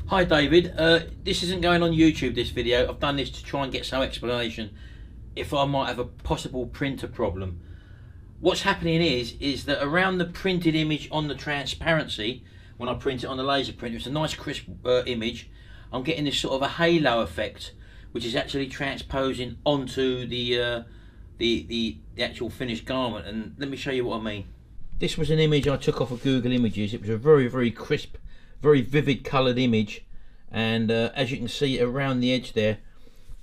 Hi David, this isn't going on YouTube, this video. I've done this to try and get some explanation if I might have a possible printer problem. What's happening is that around the printed image on the transparency, when I print it on the laser printer, it's a nice crisp image. I'm getting this sort of a halo effect, which is actually transposing onto the actual finished garment. And let me show you what I mean. This was an image I took off of Google Images. It was a very crisp, very vivid coloured image, and as you can see around the edge there,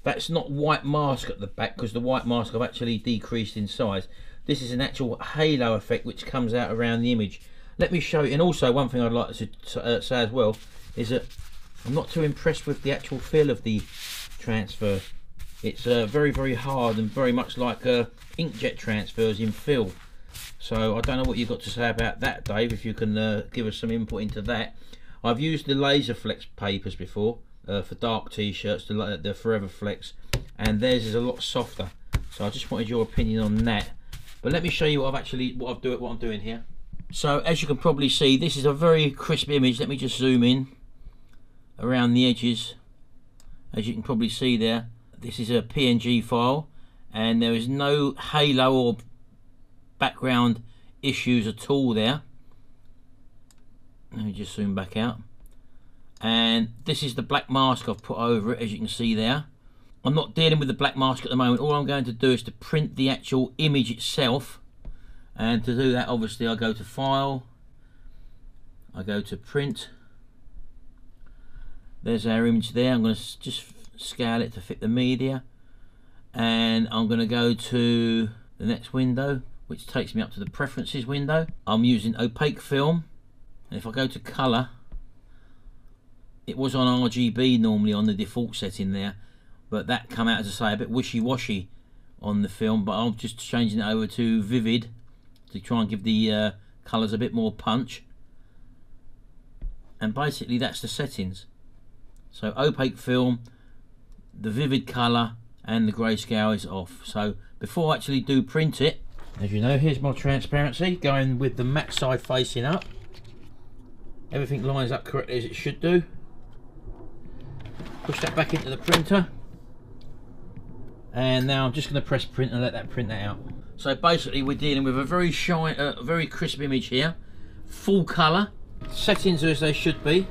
that's not white mask at the back, because the white mask I've actually decreased in size. This is an actual halo effect which comes out around the image. Let me show you. And also one thing I'd like to say as well is that I'm not too impressed with the actual feel of the transfer. It's very hard and very much like inkjet transfers in feel. So I don't know what you've got to say about that, Dave, if you can give us some input into that. I've used the Laser Flex papers before for dark t-shirts, the Forever Flex, and theirs is a lot softer. So I just wanted your opinion on that. But let me show you what I'm doing here. So as you can probably see, this is a very crisp image. Let me just zoom in around the edges. As you can probably see there, this is a PNG file, and there is no halo or background issues at all there. Let me just zoom back out, and this is the black mask I've put over it, as you can see there. I'm not dealing with the black mask at the moment. All I'm going to do is to print the actual image itself, and to do that obviously I go to File, I go to Print. There's our image there. I'm going to just scale it to fit the media, and I'm going to go to the next window, which takes me up to the preferences window. I'm using opaque film, and if I go to colour, it was on RGB normally on the default setting there, but that come out, as I say, a bit wishy-washy on the film. But I'm just changing it over to vivid to try and give the colours a bit more punch, and basically that's the settings. So opaque film, the vivid colour, and the grayscale is off. So before I actually do print it, as you know, here's my transparency, going with the matte side facing up. Everything lines up correctly as it should do. Push that back into the printer, and now I'm just going to press print and let that print that out. So basically we're dealing with a very shiny, very crisp image here, full colour. Settings are as they should be,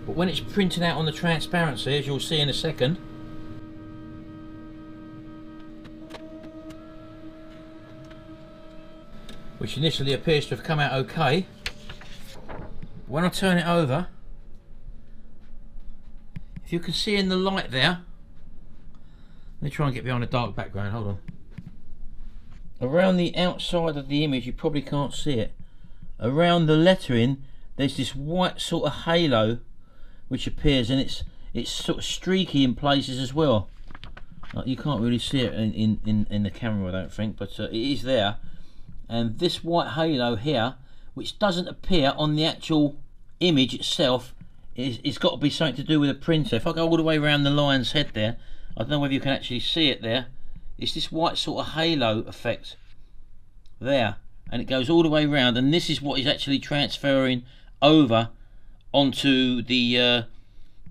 but when it's printing out on the transparency, as you'll see in a second, which initially appears to have come out okay, when I turn it over, if you can see in the light there, let me try and get behind a dark background, hold on. Around the outside of the image, you probably can't see it, around the lettering there's this white sort of halo which appears, and it's sort of streaky in places as well. You can't really see it in the camera, I don't think, but it is there. And this white halo here, which doesn't appear on the actual image itself, it's got to be something to do with a printer. If I go all the way around the lion's head there, I don't know whether you can actually see it there, it's this white sort of halo effect there, and it goes all the way around, and this is what is actually transferring over onto the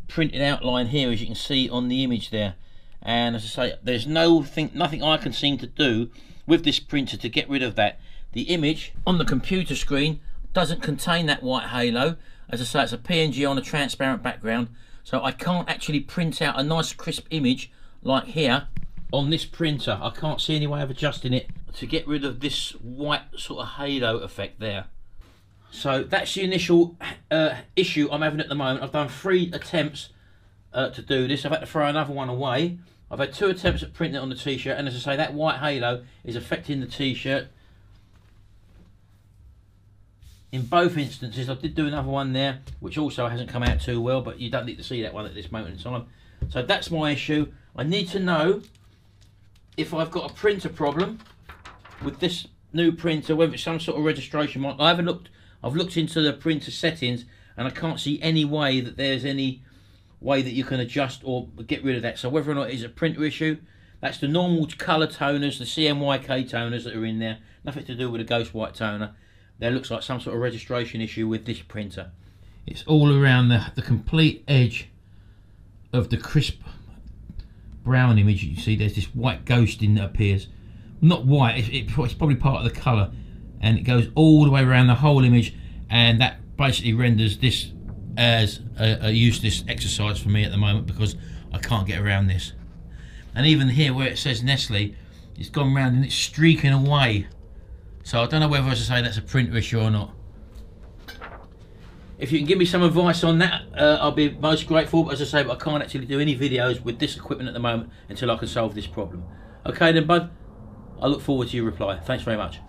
printed outline here, as you can see on the image there. And as I say, there's nothing I can seem to do with this printer to get rid of that. The image on the computer screen doesn't contain that white halo. As I say, it's a PNG on a transparent background, so I can't actually print out a nice crisp image like here on this printer. I can't see any way of adjusting it to get rid of this white sort of halo effect there. So that's the initial issue I'm having at the moment. I've done 3 attempts to do this. I've had to throw another one away. I've had 2 attempts at printing it on the t-shirt, and as I say, that white halo is affecting the t-shirt. In both instances, I did do another one there, which also hasn't come out too well, but you don't need to see that one at this moment in time. So that's my issue. I need to know if I've got a printer problem with this new printer, whether it's some sort of registration mark. I've looked into the printer settings, and I can't see any way that there's any way that you can adjust or get rid of that. So whether or not it's a printer issue, that's the normal colour toners, the CMYK toners that are in there, nothing to do with a ghost white toner. There looks like some sort of registration issue with this printer. It's all around the complete edge of the crisp brown image. You see there's this white ghosting that appears. Not white, it's probably part of the colour, and it goes all the way around the whole image, and that basically renders this as a useless exercise for me at the moment, because I can't get around this. And even here where it says Nestle, it's gone round and it's streaking away. So I don't know whether, as I say, that's a printer issue or not. If you can give me some advice on that, I'll be most grateful. But as I say, but I can't actually do any videos with this equipment at the moment until I can solve this problem. Okay then, bud, I look forward to your reply. Thanks very much.